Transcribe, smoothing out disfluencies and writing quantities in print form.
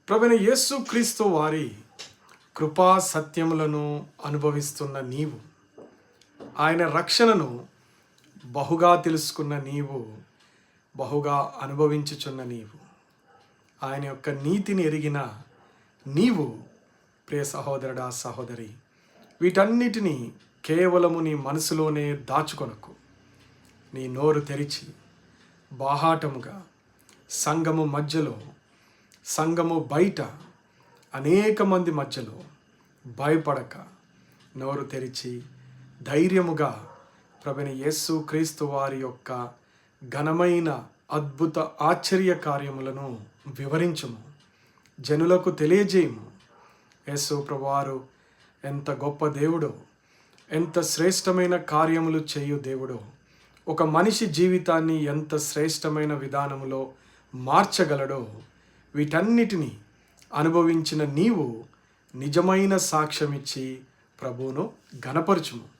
ప్రభువైన యేసు క్రీస్తు వారి కృపా సత్యములను అనుభవిస్తున్న నీవు, ఆయన రక్షణను బహుగా తెలుసుకున్న నీవు, బహుగా అనుభవించుచున్న నీవు, ఆయన యొక్క నీతిని ఎరిగిన నీవు, ప్రియ సహోదరుడా సహోదరి, వీటన్నిటినీ కేవలము నీ మనసులోనే దాచుకొనకు. నీ నోరు తెరిచి బాహాటముగా సంఘము మధ్యలో, సంఘము బయట, అనేక మంది మధ్యలో భయపడక నోరు తెరిచి ధైర్యముగా ప్రభువైన యేసు క్రీస్తు వారి యొక్క ఘనమైన అద్భుత ఆశ్చర్య కార్యములను వివరించుము, జనులకు తెలియజేయము. యేసు ప్రభువారు ఎంత గొప్ప దేవుడో, ఎంత శ్రేష్టమైన కార్యములు చేయు దేవుడో, ఒక మనిషి జీవితాన్ని ఎంత శ్రేష్టమైన విధానములో మార్చగలడో, వీటన్నిటినీ అనుభవించిన నీవు నిజమైన సాక్ష్యమిచ్చి ప్రభువును ఘనపరచుము.